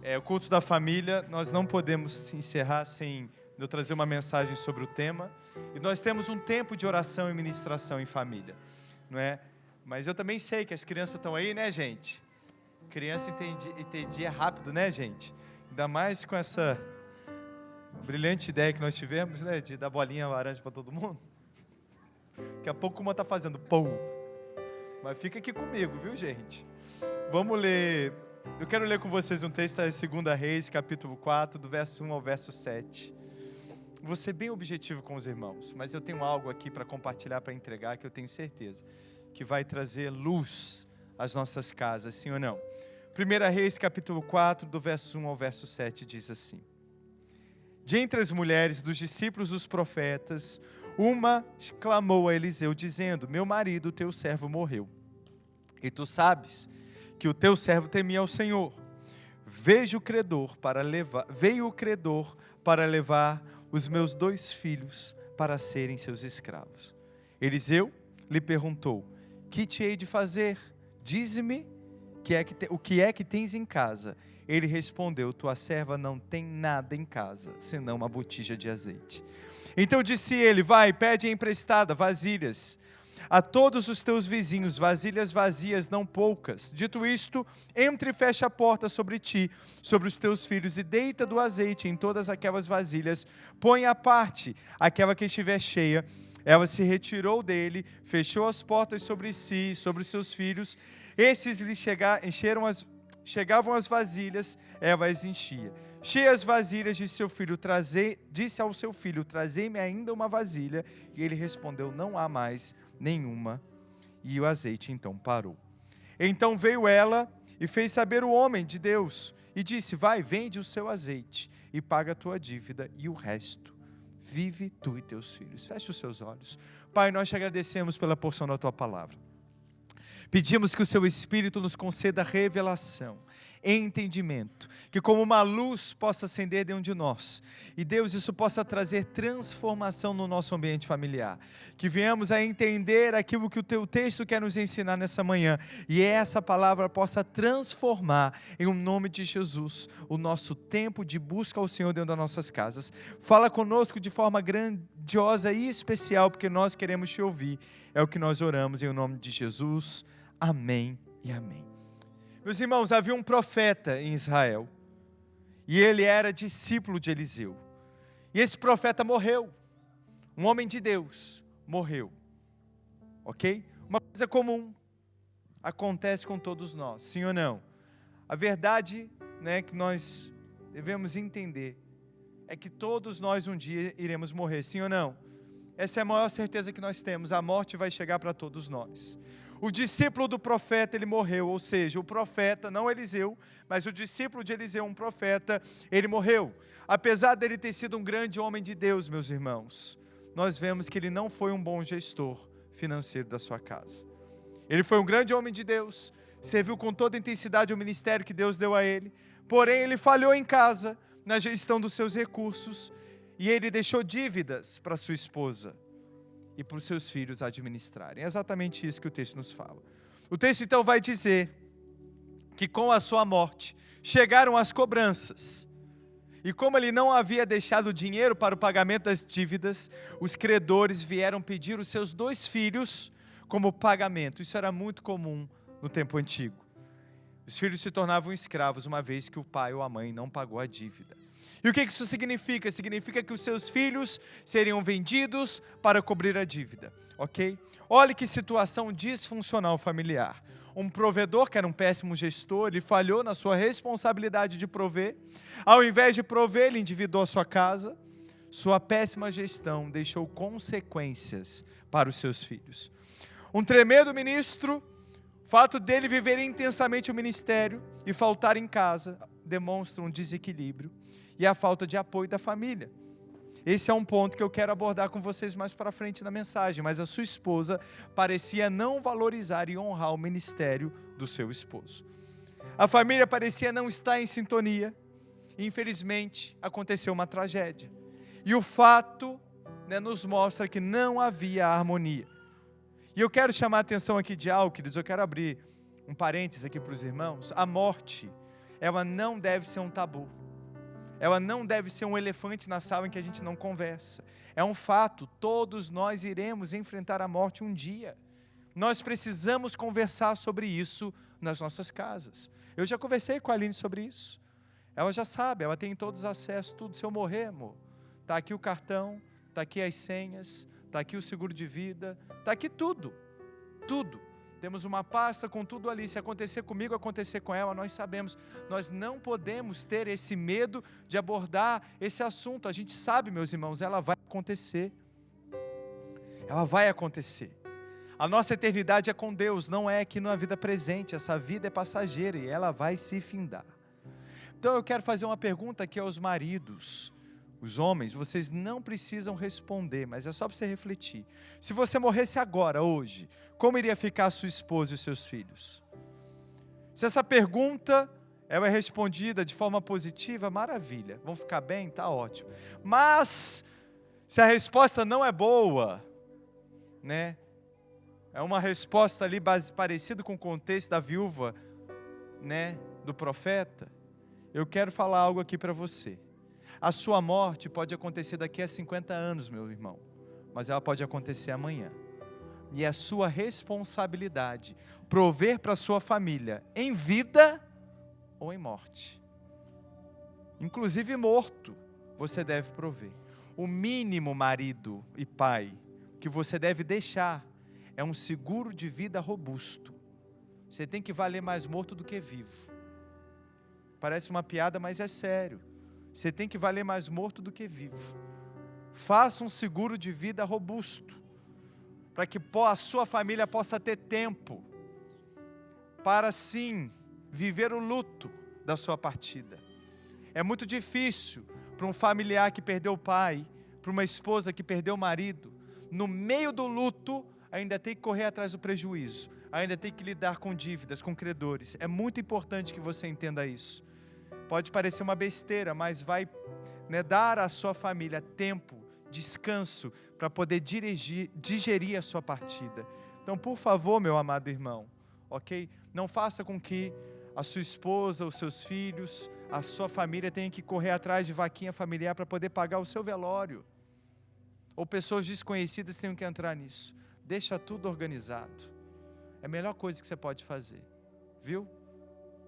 O culto da família, nós não podemos encerrar sem eu trazer uma mensagem sobre o tema. E nós temos um tempo de oração e ministração em família, não é? Mas eu também sei que as crianças estão aí, né, gente? Criança entendia rápido, né, gente? Ainda mais com essa brilhante ideia que nós tivemos, né, de dar bolinha laranja para todo mundo. Daqui a pouco uma está fazendo pão. Mas fica aqui comigo, viu, gente? Vamos ler. Eu quero ler com vocês um texto da 2 Reis, capítulo 4, do verso 1 ao verso 7. Vou ser bem objetivo com os irmãos, mas eu tenho algo aqui para compartilhar, para entregar, que eu tenho certeza que vai trazer luz às nossas casas, sim ou não? 1 Reis, capítulo 4, do verso 1 ao verso 7, diz assim: De entre as mulheres dos discípulos dos profetas, uma clamou a Eliseu, dizendo: Meu marido, teu servo, morreu. E tu sabes que o teu servo temia ao Senhor. Veio o credor para levar os meus 2 filhos para serem seus escravos. Eliseu lhe perguntou: Que te hei de fazer? Dize-me o que é que tens em casa. Ele respondeu: Tua serva não tem nada em casa, senão uma botija de azeite. Então disse ele: Vai, pede emprestada vasilhas a todos os teus vizinhos, vasilhas vazias, não poucas. Dito isto, entra e fecha a porta sobre ti, sobre os teus filhos, e deita do azeite em todas aquelas vasilhas. Põe à parte aquela que estiver cheia. Ela se retirou dele, fechou as portas sobre si e sobre os seus filhos. Estes lhe chegavam as vasilhas, ela as enchia. Cheia as vasilhas, disse ao seu filho: Trazei-me ainda uma vasilha. E ele respondeu: Não há mais nenhuma. E o azeite então parou. Então veio ela e fez saber o homem de Deus, e disse: Vai, vende o seu azeite e paga a tua dívida, e o resto vive tu e teus filhos. Feche os seus olhos. Pai, nós te agradecemos pela porção da tua palavra. Pedimos que o seu Espírito nos conceda revelação, entendimento, que como uma luz possa acender dentro de nós, e Deus, isso possa trazer transformação no nosso ambiente familiar, que venhamos a entender aquilo que o teu texto quer nos ensinar nessa manhã, e essa palavra possa transformar, em nome de Jesus, o nosso tempo de busca ao Senhor dentro das nossas casas. Fala conosco de forma grandiosa e especial, porque nós queremos te ouvir. É o que nós oramos em nome de Jesus. Amém e amém. Meus irmãos, havia um profeta em Israel, e ele era discípulo de Eliseu, e esse profeta morreu, um homem de Deus morreu, ok? Uma coisa comum, acontece com todos nós, sim ou não? A verdade, né, que nós devemos entender, é que todos nós um dia iremos morrer, sim ou não? Essa é a maior certeza que nós temos, a morte vai chegar para todos nós. O discípulo do profeta, ele morreu, ou seja, o profeta, não Eliseu, mas o discípulo de Eliseu, um profeta, ele morreu. Apesar dele ter sido um grande homem de Deus, meus irmãos, nós vemos que ele não foi um bom gestor financeiro da sua casa. Ele foi um grande homem de Deus, serviu com toda a intensidade o ministério que Deus deu a ele, porém ele falhou em casa, na gestão dos seus recursos, e ele deixou dívidas para sua esposa e para os seus filhos administrarem. É exatamente isso que o texto nos fala. O texto então vai dizer que com a sua morte chegaram as cobranças. E como ele não havia deixado dinheiro para o pagamento das dívidas, os credores vieram pedir os seus 2 filhos como pagamento. Isso era muito comum no tempo antigo. Os filhos se tornavam escravos uma vez que o pai ou a mãe não pagou a dívida. E o que isso significa? Significa que os seus filhos seriam vendidos para cobrir a dívida, ok? Olha que situação disfuncional familiar. Um provedor, que era um péssimo gestor, ele falhou na sua responsabilidade de prover. Ao invés de prover, ele endividou a sua casa. Sua péssima gestão deixou consequências para os seus filhos. Um tremendo ministro, o fato dele viver intensamente o ministério e faltar em casa, demonstra um desequilíbrio e a falta de apoio da família. Esse é um ponto que eu quero abordar com vocês mais para frente na mensagem, mas a sua esposa parecia não valorizar e honrar o ministério do seu esposo. A família parecia não estar em sintonia, e infelizmente aconteceu uma tragédia. E o fato, nos mostra que não havia harmonia. E eu quero chamar a atenção aqui de algo, queridos, eu quero abrir um parênteses aqui para os irmãos. A morte, ela não deve ser um tabu. Ela não deve ser um elefante na sala em que a gente não conversa. É um fato, todos nós iremos enfrentar a morte um dia. Nós precisamos conversar sobre isso nas nossas casas. Eu já conversei com a Aline sobre isso. Ela já sabe, ela tem todos os acessos, tudo. Se eu morrer, amor, está aqui o cartão, está aqui as senhas, está aqui o seguro de vida, está aqui tudo, tudo. Temos uma pasta com tudo ali. Se acontecer comigo, acontecer com ela, nós sabemos. Nós não podemos ter esse medo de abordar esse assunto. A gente sabe, meus irmãos, ela vai acontecer. Ela vai acontecer. A nossa eternidade é com Deus, não é aqui na vida presente. Essa vida é passageira e ela vai se findar. Então eu quero fazer uma pergunta aqui aos maridos. Os homens, vocês não precisam responder, mas é só para você refletir. Se você morresse agora, hoje, como iria ficar a sua esposa e os seus filhos? Se essa pergunta ela é respondida de forma positiva, maravilha. Vão ficar bem? Tá ótimo. Mas, se a resposta não é boa, né? É uma resposta ali parecida com o contexto da viúva, né? Do profeta. Eu quero falar algo aqui para você. A sua morte pode acontecer daqui a 50 anos, meu irmão, mas ela pode acontecer amanhã. E é a sua responsabilidade prover para a sua família em vida ou em morte. Inclusive morto, você deve prover. O mínimo, marido e pai, que você deve deixar é um seguro de vida robusto. Você tem que valer mais morto do que vivo. Parece uma piada, mas é sério. Você tem que valer mais morto do que vivo. Faça um seguro de vida robusto, para que a sua família possa ter tempo para sim viver o luto da sua partida. É muito difícil para um familiar que perdeu o pai, para uma esposa que perdeu o marido, no meio do luto, ainda tem que correr atrás do prejuízo, ainda tem que lidar com dívidas, com credores. É muito importante que você entenda isso. Pode parecer uma besteira, mas vai, né, dar à sua família tempo, descanso, para poder digerir a sua partida. Então, por favor, meu amado irmão, ok? Não faça com que a sua esposa, os seus filhos, a sua família tenha que correr atrás de vaquinha familiar para poder pagar o seu velório. Ou pessoas desconhecidas tenham que entrar nisso. Deixa tudo organizado. É a melhor coisa que você pode fazer, viu?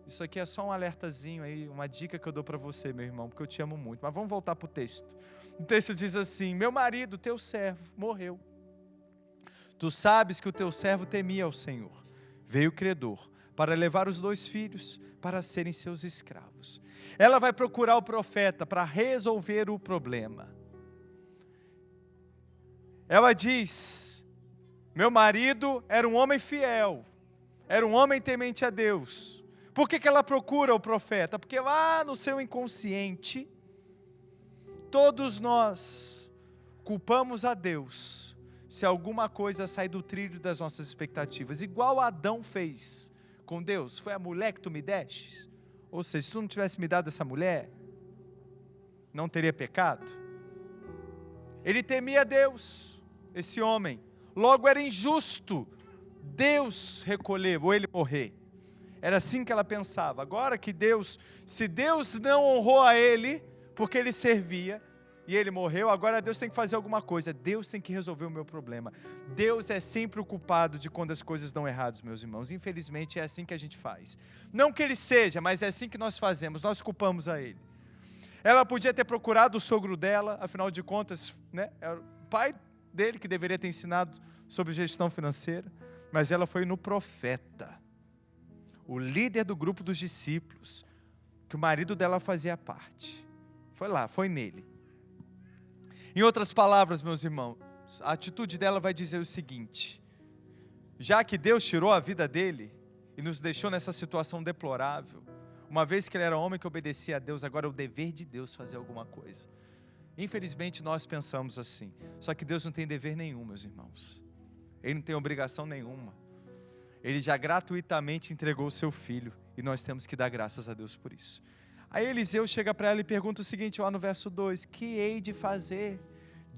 Isso aqui é só um alertazinho aí, uma dica que eu dou para você, meu irmão, porque eu te amo muito. Mas vamos voltar para o texto. O texto diz assim: meu marido, teu servo, morreu. Tu sabes que o teu servo temia ao Senhor. Veio o credor para levar os 2 filhos para serem seus escravos. Ela vai procurar o profeta para resolver o problema. Ela diz: meu marido era um homem fiel, era um homem temente a Deus. Por que ela procura o profeta? Porque lá no seu inconsciente, todos nós culpamos a Deus se alguma coisa sai do trilho das nossas expectativas, igual Adão fez com Deus. Foi a mulher que tu me destes? Ou seja, se tu não tivesse me dado essa mulher, não teria pecado? Ele temia Deus, esse homem, logo era injusto Deus recolher ou ele morrer. Era assim que ela pensava. Agora que se Deus não honrou a ele, porque ele servia, e ele morreu, agora Deus tem que fazer alguma coisa. Deus tem que resolver o meu problema. Deus é sempre o culpado de quando as coisas dão erradas, meus irmãos. Infelizmente é assim que a gente faz. Não que ele seja, mas é assim que nós fazemos, nós culpamos a ele. Ela podia ter procurado o sogro dela, afinal de contas, né, era o pai dele que deveria ter ensinado sobre gestão financeira, mas ela foi no profeta, o líder do grupo dos discípulos, que o marido dela fazia parte. Foi lá, foi nele. Em outras palavras, meus irmãos, a atitude dela vai dizer o seguinte: já que Deus tirou a vida dele e nos deixou nessa situação deplorável, uma vez que ele era homem que obedecia a Deus, agora é o dever de Deus fazer alguma coisa. Infelizmente nós pensamos assim, só que Deus não tem dever nenhum, meus irmãos. Ele não tem obrigação nenhuma. Ele já gratuitamente entregou o seu filho, e nós temos que dar graças a Deus por isso. Aí Eliseu chega para ela e pergunta o seguinte, lá no verso 2, que hei de fazer?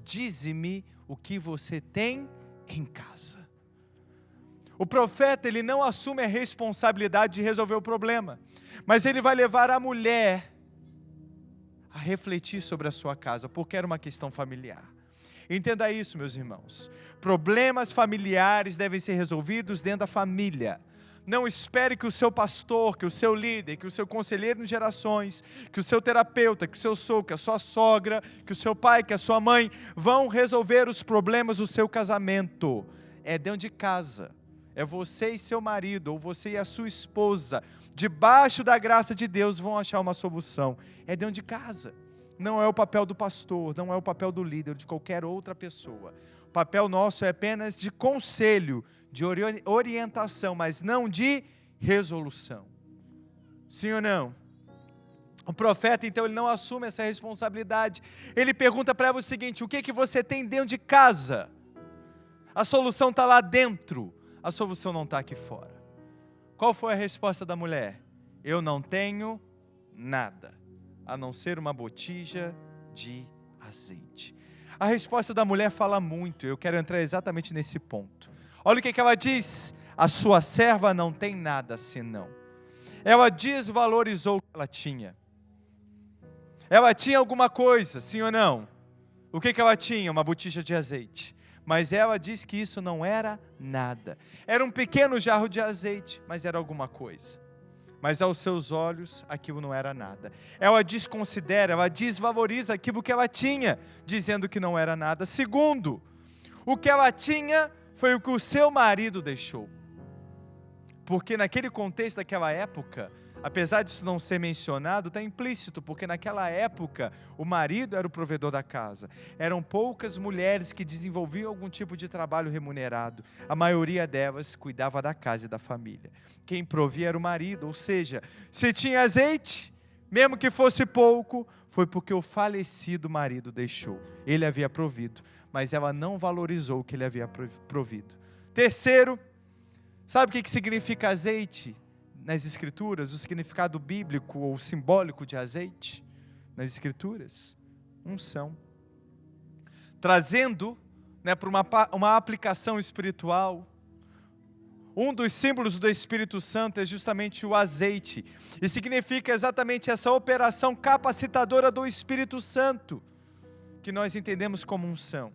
Dize-me o que você tem em casa. O profeta, ele não assume a responsabilidade de resolver o problema, mas ele vai levar a mulher a refletir sobre a sua casa, porque era uma questão familiar. Entenda isso, meus irmãos. Problemas familiares devem ser resolvidos dentro da família. Não espere que o seu pastor, que o seu líder, que o seu conselheiro em gerações, que o seu terapeuta, que o seu sogro, que a sua sogra, que o seu pai, que a sua mãe vão resolver os problemas do seu casamento. É dentro de casa. É você e seu marido, ou você e a sua esposa, debaixo da graça de Deus, vão achar uma solução. É dentro de casa. Não é o papel do pastor, não é o papel do líder, de qualquer outra pessoa. O papel nosso é apenas de conselho, de orientação, mas não de resolução. Sim ou não? O profeta, então, ele não assume essa responsabilidade. Ele pergunta para ela o seguinte: o que você tem dentro de casa? A solução está lá dentro, a solução não está aqui fora. Qual foi a resposta da mulher? Eu não tenho nada, a não ser uma botija de azeite. A resposta da mulher fala muito, eu quero entrar exatamente nesse ponto. Olha o que ela diz: a sua serva não tem nada senão. Ela desvalorizou o que ela tinha. Ela tinha alguma coisa, sim ou não? O que ela tinha? Uma botija de azeite. Mas ela diz que isso não era nada. Era um pequeno jarro de azeite, mas era alguma coisa. Mas aos seus olhos, aquilo não era nada. Ela desconsidera, ela desvaloriza aquilo que ela tinha, dizendo que não era nada. Segundo, o que ela tinha foi o que o seu marido deixou. Porque naquele contexto daquela época, apesar disso não ser mencionado, está implícito, porque naquela época o marido era o provedor da casa. Eram poucas mulheres que desenvolviam algum tipo de trabalho remunerado. A maioria delas cuidava da casa e da família. Quem provia era o marido, ou seja, se tinha azeite, mesmo que fosse pouco, foi porque o falecido marido deixou. Ele havia provido, mas ela não valorizou o que ele havia provido. Terceiro, sabe o que significa azeite? Nas escrituras, o significado bíblico ou simbólico de azeite, nas escrituras, unção. Trazendo para uma aplicação espiritual, um dos símbolos do Espírito Santo é justamente o azeite, e significa exatamente essa operação capacitadora do Espírito Santo, que nós entendemos como unção.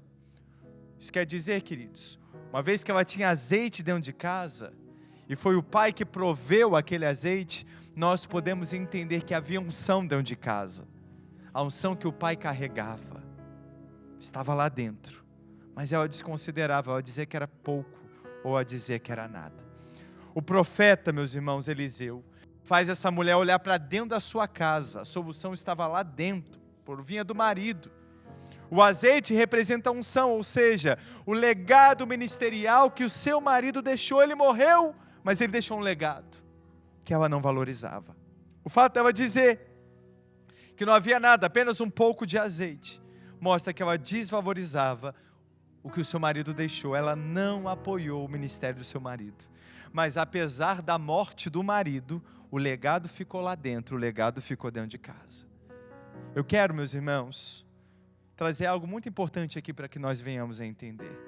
Isso quer dizer, queridos, uma vez que ela tinha azeite dentro de casa, e foi o pai que proveu aquele azeite, nós podemos entender que havia unção dentro de casa. A unção que o pai carregava estava lá dentro, mas ela desconsiderava, ela dizia que era pouco, ou a dizer que era nada. O profeta, meus irmãos, Eliseu, faz essa mulher olhar para dentro da sua casa. A solução estava lá dentro, por vinha do marido. O azeite representa a unção, ou seja, o legado ministerial que o seu marido deixou. Ele morreu, mas ele deixou um legado que ela não valorizava. O fato dela dizer que não havia nada, apenas um pouco de azeite, mostra que ela desvalorizava o que o seu marido deixou. Ela não apoiou o ministério do seu marido. Mas apesar da morte do marido, o legado ficou lá dentro, o legado ficou dentro de casa. Eu quero, meus irmãos, trazer algo muito importante aqui para que nós venhamos a entender.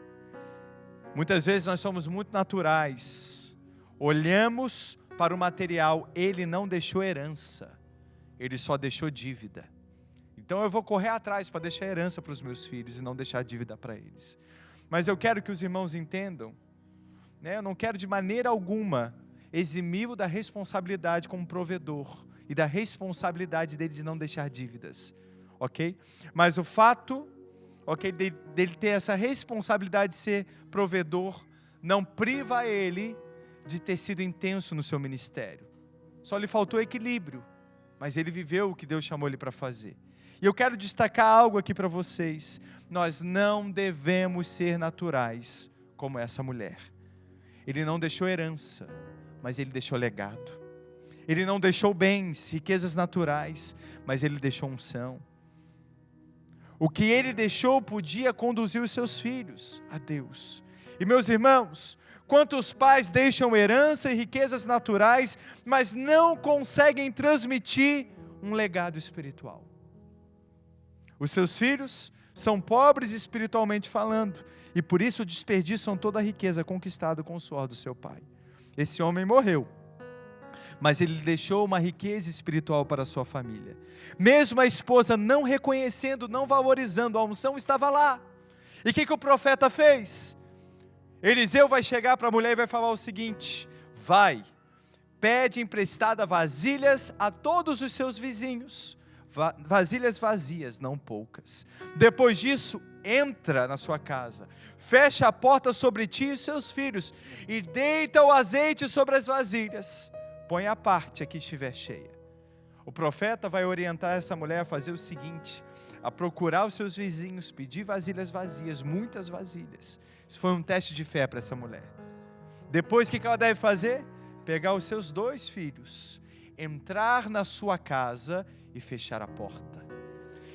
Muitas vezes nós somos muito naturais, olhamos para o material, ele não deixou herança, ele só deixou dívida. Então eu vou correr atrás para deixar herança para os meus filhos e não deixar dívida para eles. Mas eu quero que os irmãos entendam, eu não quero de maneira alguma eximi-lo da responsabilidade como provedor e da responsabilidade dele de não deixar dívidas, ok? Mas o fato, ok, dele ter essa responsabilidade de ser provedor, não priva ele de ter sido intenso no seu ministério. Só lhe faltou equilíbrio, mas ele viveu o que Deus chamou ele para fazer. E eu quero destacar algo aqui para vocês: nós não devemos ser naturais como essa mulher. Ele não deixou herança, mas ele deixou legado. Ele não deixou bens, riquezas naturais, mas ele deixou unção. O que ele deixou podia conduzir os seus filhos a Deus. E meus irmãos, quantos pais deixam herança e riquezas naturais, mas não conseguem transmitir um legado espiritual? Os seus filhos são pobres espiritualmente falando, e por isso desperdiçam toda a riqueza conquistada com o suor do seu pai. Esse homem morreu, mas ele deixou uma riqueza espiritual para a sua família. Mesmo a esposa não reconhecendo, não valorizando, a unção estava lá. E o que o profeta fez? Eliseu vai chegar para a mulher e vai falar o seguinte: vai, pede emprestada vasilhas a todos os seus vizinhos, vasilhas vazias, não poucas. Depois disso, entra na sua casa, fecha a porta sobre ti e seus filhos, e deita o azeite sobre as vasilhas, põe a parte a que estiver cheia. O profeta vai orientar essa mulher a fazer o seguinte: a procurar os seus vizinhos, pedir vasilhas vazias, muitas vasilhas. Isso foi um teste de fé para essa mulher. Depois, o que ela deve fazer? Pegar os seus 2 filhos, entrar na sua casa e fechar a porta.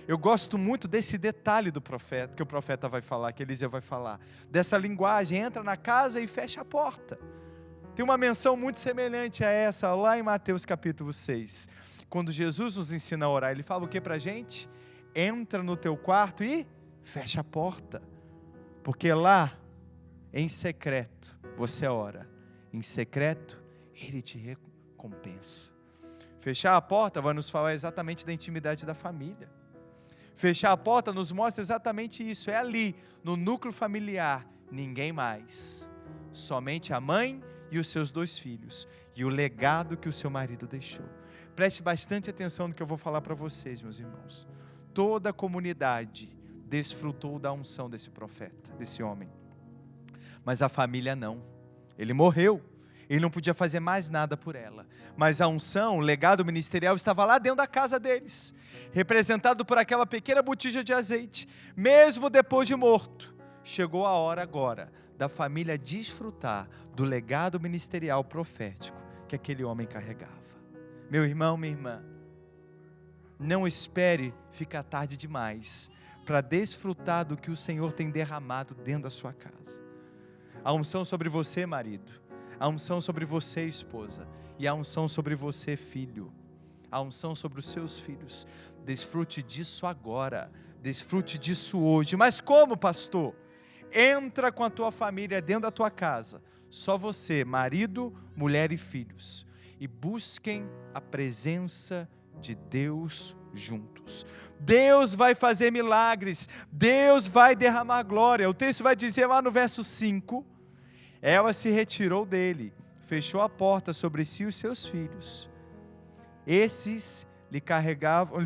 Eu gosto muito desse detalhe do profeta, que o profeta vai falar, que Eliseu vai falar, dessa linguagem: entra na casa e fecha a porta. Tem uma menção muito semelhante a essa, lá em Mateus capítulo 6, quando Jesus nos ensina a orar. Ele fala o que para a gente? Entra no teu quarto e fecha a porta, porque lá, em secreto, você ora, em secreto, Ele te recompensa. Fechar a porta vai nos falar exatamente da intimidade da família. Fechar a porta nos mostra exatamente isso, é ali, no núcleo familiar, ninguém mais, somente a mãe e os seus 2 filhos, e o legado que o seu marido deixou. Preste bastante atenção no que eu vou falar para vocês, meus irmãos. Toda a comunidade desfrutou da unção desse profeta, desse homem, mas a família não. Ele morreu, ele não podia fazer mais nada por ela, mas a unção, o legado ministerial estava lá dentro da casa deles, representado por aquela pequena botija de azeite. Mesmo depois de morto, chegou a hora agora da família desfrutar do legado ministerial profético que aquele homem carregava. Meu irmão, minha irmã, não espere ficar tarde demais para desfrutar do que o Senhor tem derramado dentro da sua casa. A unção sobre você, marido, a unção sobre você, esposa, e a unção sobre você, filho, a unção sobre os seus filhos. Desfrute disso agora, desfrute disso hoje. Mas como, pastor? Entra com a tua família dentro da tua casa, só você, marido, mulher e filhos, e busquem a presença de Deus juntos. Deus vai fazer milagres, Deus vai derramar glória. O texto vai dizer lá no verso 5, ela se retirou dele, fechou a porta sobre si e os seus filhos. Esses lhe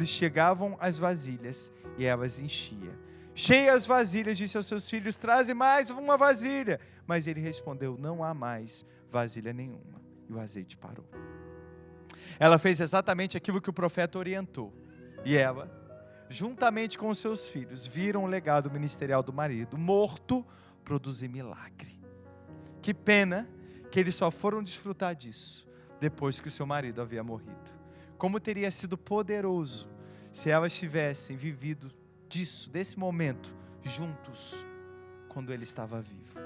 chegavam as vasilhas e ela as enchia. Cheias as vasilhas, disse aos seus filhos: traze mais uma vasilha. Mas ele respondeu: não há mais vasilha nenhuma. E o azeite parou. Ela fez exatamente aquilo que o profeta orientou. E ela, juntamente com os seus filhos, viram o legado ministerial do marido morto produzir milagre. Que pena que eles só foram desfrutar disso depois que o seu marido havia morrido. Como teria sido poderoso se elas tivessem vivido disso, desse momento, juntos, quando ele estava vivo.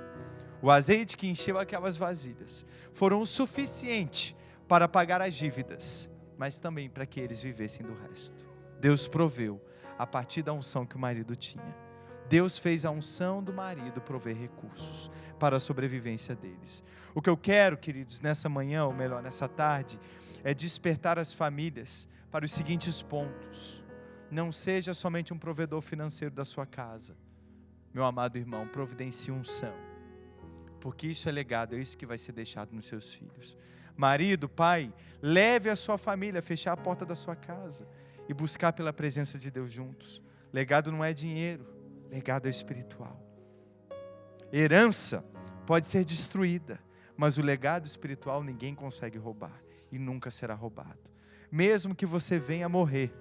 O azeite que encheu aquelas vasilhas foram o suficiente para pagar as dívidas, mas também para que eles vivessem do resto. Deus proveu a partir da unção que o marido tinha. Deus fez a unção do marido prover recursos para a sobrevivência deles. O que eu quero, queridos, nessa manhã, ou melhor, nessa tarde, é despertar as famílias para os seguintes pontos. Não seja somente um provedor financeiro da sua casa. Meu amado irmão, providencie unção, porque isso é legado, é isso que vai ser deixado nos seus filhos. Marido, pai, leve a sua família a fechar a porta da sua casa e buscar pela presença de Deus juntos. Legado não é dinheiro, legado é espiritual. Herança pode ser destruída, mas o legado espiritual ninguém consegue roubar e nunca será roubado. Mesmo que você venha a morrer,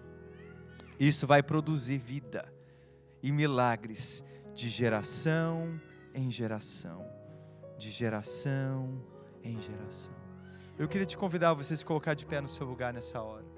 isso vai produzir vida e milagres de geração em geração, de geração em geração. Eu queria te convidar a você se colocar de pé no seu lugar nessa hora.